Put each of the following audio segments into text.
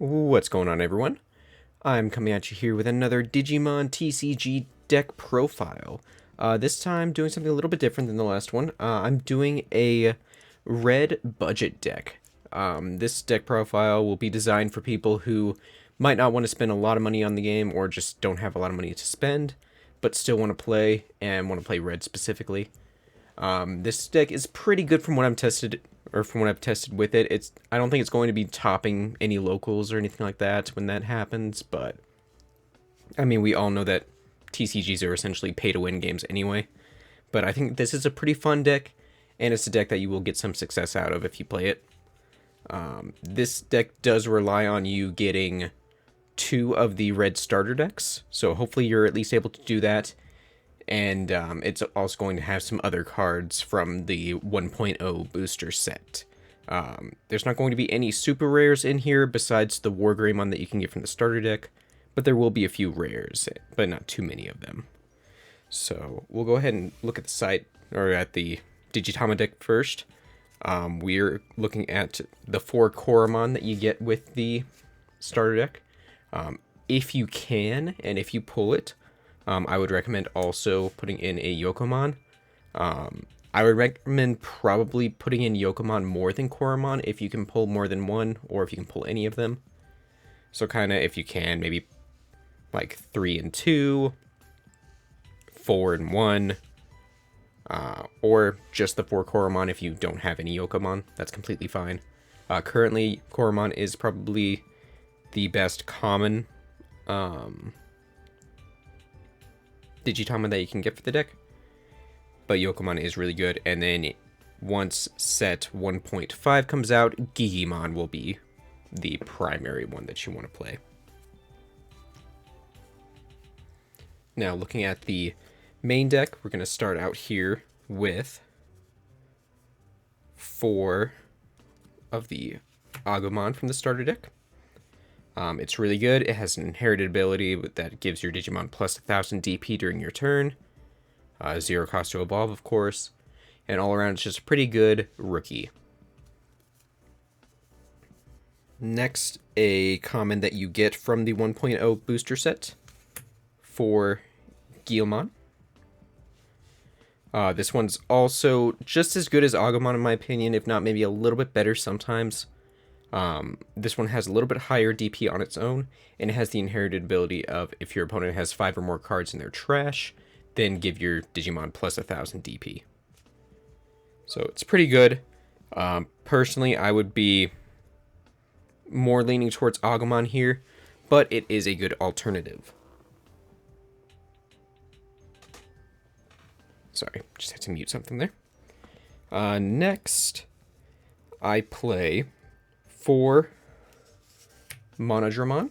What's going on, everyone? I'm coming at you here with another Digimon TCG deck profile. This time doing something a little bit different than the last one. I'm doing a red budget deck. This deck profile will be designed for people who might not want to spend a lot of money on the game or just don't have a lot of money to spend, but still want to play and want to play red specifically. This deck is pretty good from what I've tested with it. I don't think it's going to be topping any locals or anything like that when that happens, but I mean, we all know that TCGs are essentially pay-to-win games anyway. But I think this is a pretty fun deck, and it's a deck that you will get some success out of if you play it. This deck does rely on you getting 2 of the red starter decks, so hopefully you're at least able to do that. And it's also going to have some other cards from the 1.0 booster set. There's not going to be any super rares in here besides the Wargreymon that you can get from the starter deck, but there will be a few rares, but not too many of them. So we'll go ahead and look at the site, or at the Digitama deck first. We're looking at the 4 Koromon that you get with the starter deck. If you can, and if you pull it, I would recommend also putting in a Yokomon. I would recommend probably putting in Yokomon more than Koromon if you can pull more than one, or if you can pull any of them. So kind of, if you can, maybe like 3 and 2, 4 and 1, or just the 4 Koromon if you don't have any Yokomon. That's completely fine. Currently, Koromon is probably the best common Digitama that you can get for the deck, but Yokomon is really good. And then once set 1.5 comes out, Guilmon will be the primary one that you want to play. Now, looking at the main deck, we're going to start out here with 4 of the Agumon from the starter deck. It's really good. It has an inherited ability that gives your Digimon plus 1000 DP during your turn. 0 cost to evolve, of course. And all around, it's just a pretty good rookie. Next, a common that you get from the 1.0 booster set for Guilmon. This one's also just as good as Agumon in my opinion, if not maybe a little bit better sometimes. This one has a little bit higher DP on its own, and it has the inherited ability of if your opponent has 5 or more cards in their trash, then give your Digimon plus 1000 DP. So it's pretty good. Personally, I would be more leaning towards Agumon here, but it is a good alternative. Sorry, just had to mute something there. Next, I play 4 Monodramon.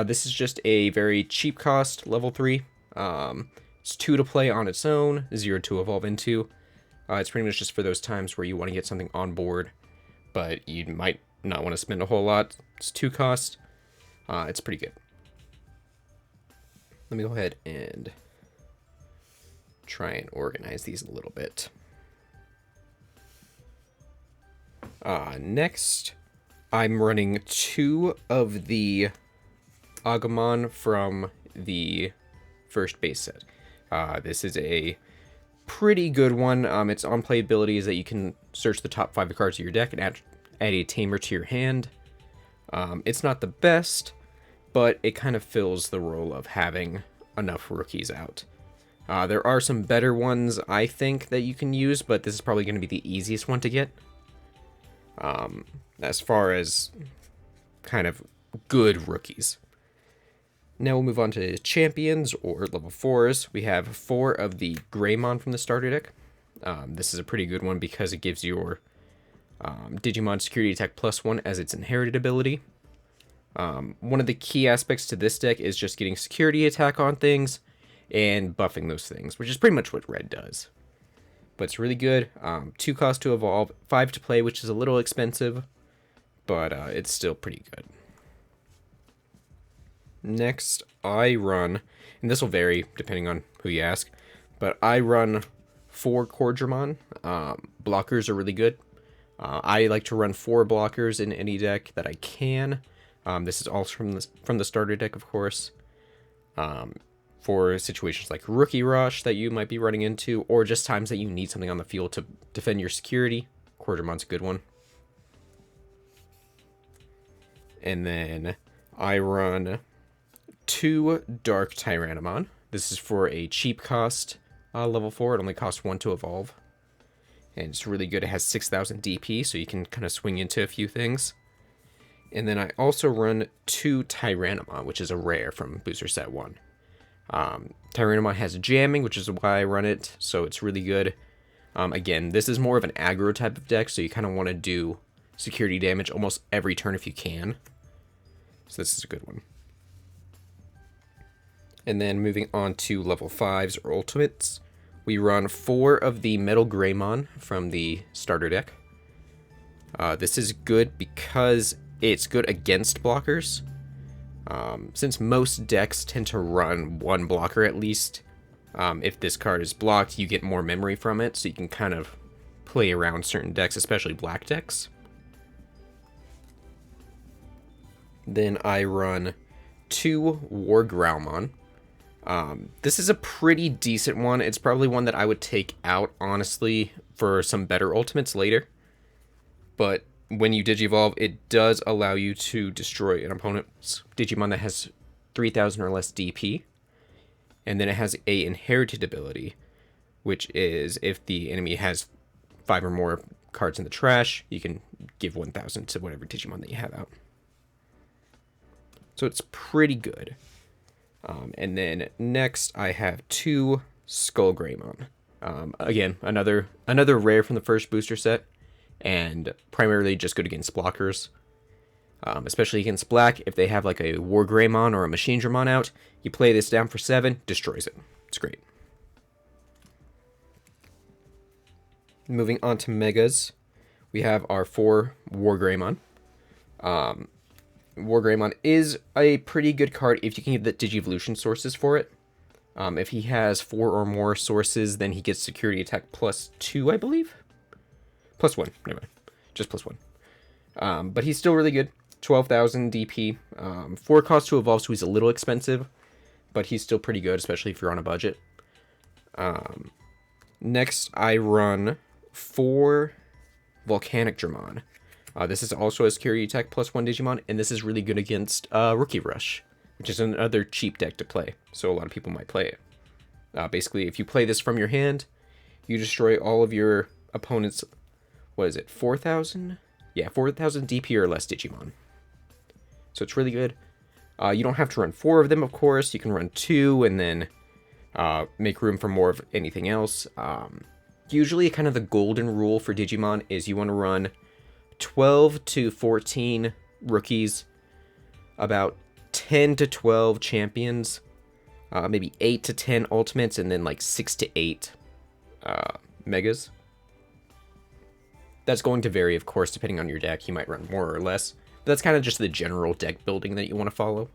This is just a very cheap cost, level 3. It's 2 to play on its own, 0 to evolve into. It's pretty much just for those times where you want to get something on board, but you might not want to spend a whole lot. It's 2 cost. It's pretty good. Let me go ahead and try and organize these a little bit. Next, I'm running 2 of the Agumon from the first base set. This is a pretty good one. Its on-play ability is that you can search the top 5 cards of your deck and add a tamer to your hand. It's not the best, but it kind of fills the role of having enough rookies out. There are some better ones, I think, that you can use, but this is probably going to be the easiest one to get. As far as kind of good rookies. Now we'll move on to champions or level 4s. We have 4 of the Greymon from the starter deck. This is a pretty good one because it gives your Digimon security attack +1 as its inherited ability. One of the key aspects to this deck is just getting security attack on things and buffing those things, which is pretty much what red does. But it's really good. 2 cost to evolve, 5 to play, which is a little expensive, but it's still pretty good. Next, I run, and this will vary depending on who you ask, but I run 4 Coredramon. Blockers are really good. I like to run 4 blockers in any deck that I can. This is also from the starter deck, of course. For situations like Rookie Rush that you might be running into, or just times that you need something on the field to defend your security. Coredramon's a good one. And then I run 2 DarkTyrannomon. This is for a cheap cost level 4. It only costs 1 to evolve. And it's really good. It has 6,000 DP, so you can kind of swing into a few things. And then I also run 2 Tyrannomon, which is a rare from Booster Set 1. Tyrannomon has jamming, which is why I run it, so it's really good. Again, this is more of an aggro type of deck, so you kind of want to do security damage almost every turn if you can. So this is a good one. And then moving on to level 5s or ultimates, we run 4 of the Metalgreymon from the starter deck. This is good because it's good against blockers. Since most decks tend to run 1 blocker at least, if this card is blocked, you get more memory from it, so you can kind of play around certain decks, especially black decks. Then I run 2 WarGrowlmon. This is a pretty decent one. It's probably one that I would take out, honestly, for some better ultimates later. But when you Digivolve, it does allow you to destroy an opponent's Digimon that has 3,000 or less DP. And then it has a inherited ability, which is if the enemy has 5 or more cards in the trash, you can give 1,000 to whatever Digimon that you have out. So it's pretty good. And then next I have 2 SkullGreymon. Again, another rare from the first booster set, and primarily just good against blockers. Especially against black, if they have like a Wargreymon or a Monodramon out, you play this down for 7, destroys it. It's great. Moving on to Megas, we have our 4 Wargreymon. Wargreymon is a pretty good card if you can get the Digivolution sources for it. If he has 4 or more sources, then he gets security attack +2, I believe? +1, never mind. Just +1. But he's still really good. 12,000 DP. 4 cost to evolve, so he's a little expensive. But he's still pretty good, especially if you're on a budget. Next, I run 4 Volcanicdramon. This is also a security attack +1 Digimon, and this is really good against Rookie Rush, which is another cheap deck to play, so a lot of people might play it. Basically, if you play this from your hand, you destroy all of your opponent's, 4,000? Yeah, 4,000 DP or less Digimon. So it's really good. You don't have to run 4 of them, of course. You can run 2 and then make room for more of anything else. Usually, kind of the golden rule for Digimon is you want to run 12 to 14 rookies, about 10 to 12 champions, maybe 8 to 10 ultimates, and then like 6 to 8 megas. That's going to vary, of course, depending on your deck. You might run more or less, but that's kind of just the general deck building that you want to follow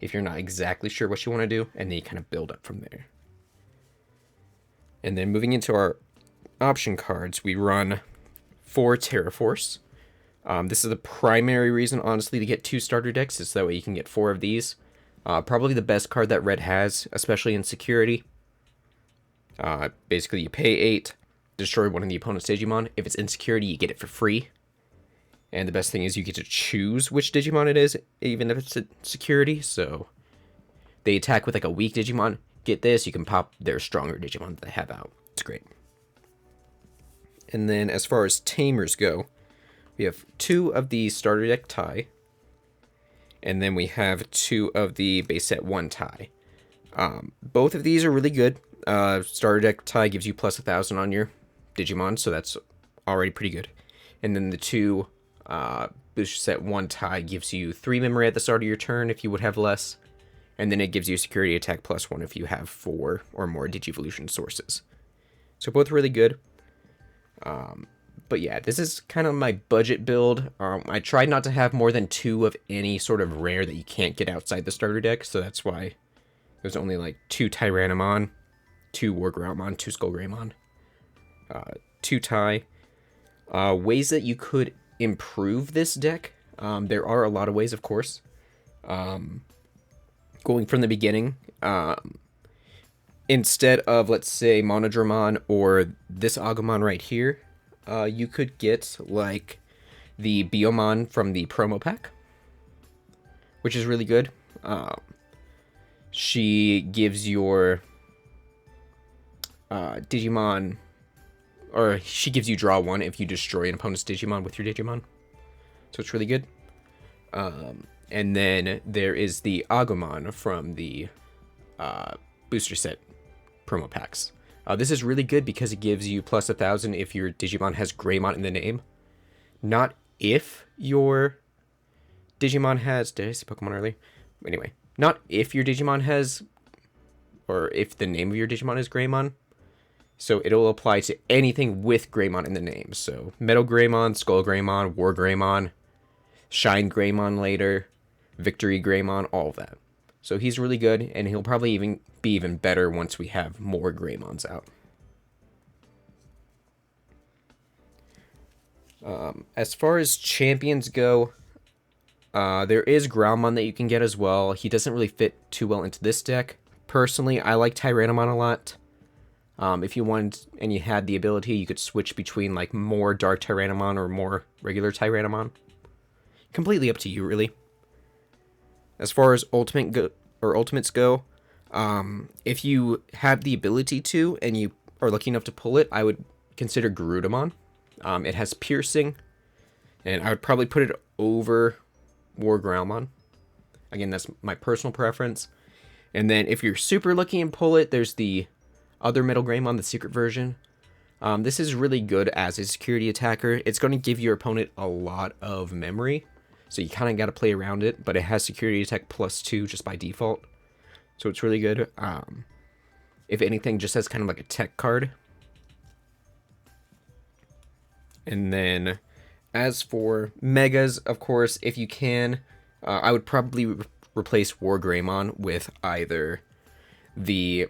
if you're not exactly sure what you want to do, and then you kind of build up from there. And then moving into our option cards, we run 4 Terraforce. This is the primary reason, honestly, to get 2 starter decks, is that way you can get 4 of these. Probably the best card that Red has, especially in security. Basically, you pay 8, destroy one of the opponent's Digimon. If it's in security, you get it for free. And the best thing is you get to choose which Digimon it is, even if it's in security. So they attack with like a weak Digimon. Get this, you can pop their stronger Digimon that they have out. It's great. And then as far as tamers go, we have 2 of the starter deck Tai, and then we have 2 of the base set 1 Tai. Both of these are really good. Starter deck Tai gives you +1,000 on your Digimon, so that's already pretty good. And then the 2 booster set 1 Tai gives you 3 memory at the start of your turn if you would have less, and then it gives you security attack +1 if you have 4 or more Digivolution sources. So both really good. But yeah, this is kind of my budget build. I tried not to have more than 2 of any sort of rare that you can't get outside the starter deck, so that's why there's only like 2 Tyrannomon, 2 Wargreymon, 2 SkullGreymon, 2 Tai. Ways that you could improve this deck. There are a lot of ways, of course. Going from the beginning, instead of, let's say, Monodramon or this Agumon right here, you could get, like, the Guilmon from the promo pack, which is really good. She gives your Digimon, or she gives you draw one if you destroy an opponent's Digimon with your Digimon. So it's really good. And then there is the Agumon from the booster set promo packs. This is really good because it gives you plus 1,000 if your Digimon has Greymon in the name. Not if your Digimon has... Did I say Pokemon earlier? Anyway, not if your Digimon has... Or if the name of your Digimon is Greymon. So it'll apply to anything with Greymon in the name. So Metalgreymon, SkullGreymon, WarGrowlmon, ShineGreymon later, VictoryGreymon, all of that. So he's really good, and he'll probably be even better once we have more Greymons out. As far as champions go, there is Growlmon that you can get as well. He doesn't really fit too well into this deck. Personally, I like Tyrannomon a lot. If you wanted and you had the ability, you could switch between like more DarkTyrannomon or more regular Tyrannomon. Completely up to you, really. As far as ultimates go, if you have the ability to and you are lucky enough to pull it, I would consider Garudamon. It has piercing, and I would probably put it over WarGrowlmon. Again, that's my personal preference. And then if you're super lucky and pull it, there's the other Metalgreymon, the secret version. This is really good as a security attacker. It's going to give your opponent a lot of memory, so you kind of got to play around it, but it has security attack +2 just by default. So it's really good. If anything, just as kind of like a tech card. And then as for megas, of course, if you can, I would probably replace WarGreymon with either the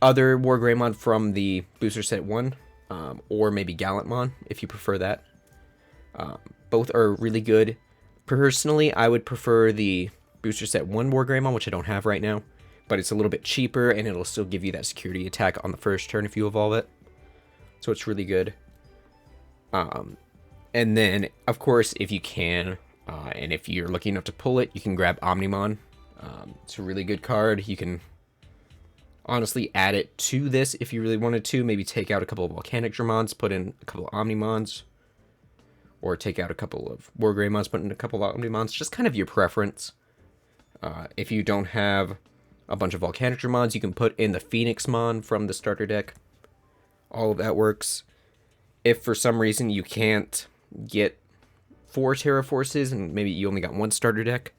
other WarGreymon from the booster set 1, or maybe Guilmon if you prefer that. Both are really good. Personally, I would prefer the booster set 1 WarGreymon, which I don't have right now, but it's a little bit cheaper and it'll still give you that security attack on the first turn if you evolve it. So it's really good. And then, of course, if you can, and if you're lucky enough to pull it, you can grab Omnimon. It's a really good card. You can honestly add it to this if you really wanted to. Maybe take out a couple of Volcanicdramons, put in a couple of Omnimons, or take out a couple of Wargreymons, put in a couple of Omnimons. Just kind of your preference. If you don't have a bunch of Volcanicdramons, you can put in the Phoenixmon from the starter deck. All of that works. If for some reason you can't get 4 Terra Forces and maybe you only got 1 starter deck,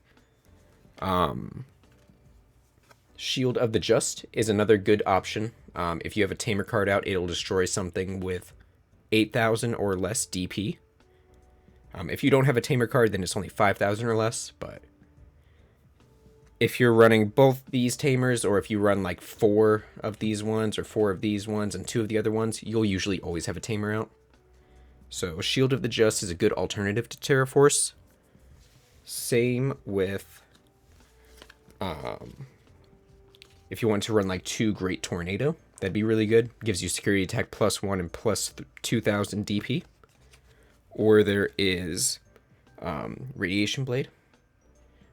Shield of the Just is another good option. If you have a Tamer card out, it'll destroy something with 8,000 or less DP. If you don't have a Tamer card, then it's only 5,000 or less, but if you're running both these Tamers, or if you run like 4 of these ones, or 4 of these ones, and 2 of the other ones, you'll usually always have a Tamer out. So Shield of the Just is a good alternative to Terra Force. Same with... if you want to run like 2 Great Tornado, that'd be really good. Gives you security attack +1 and +2,000 DP. Or there is Radiation Blade,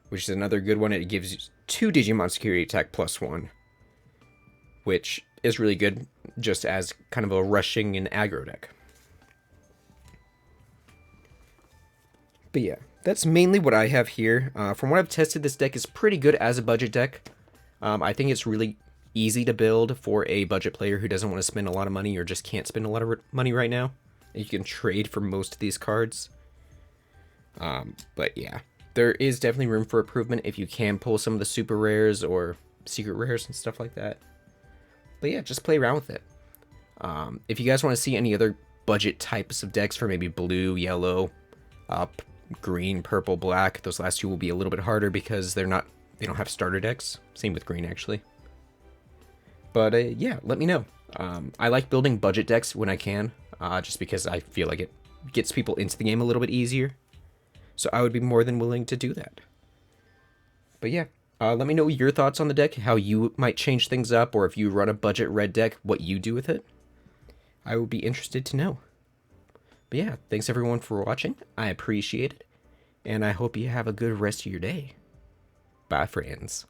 which is another good one. It gives you 2 Digimon security attack +1, which is really good just as kind of a rushing and aggro deck. But yeah, that's mainly what I have here. From what I've tested, this deck is pretty good as a budget deck. I think it's really easy to build for a budget player who doesn't want to spend a lot of money or just can't spend a lot of money right now. You can trade for most of these cards. But yeah, there is definitely room for improvement if you can pull some of the super rares or secret rares and stuff like that. But yeah, just play around with it. If you guys want to see any other budget types of decks for maybe blue, yellow, green, purple, black, those last 2 will be a little bit harder because they don't have starter decks. Same with green, actually. But yeah, let me know. I like building budget decks when I can, just because I feel like it gets people into the game a little bit easier. So I would be more than willing to do that. But yeah, let me know your thoughts on the deck, how you might change things up, or if you run a budget red deck, what you do with it. I would be interested to know. But yeah, thanks everyone for watching. I appreciate it. And I hope you have a good rest of your day. Bye, friends.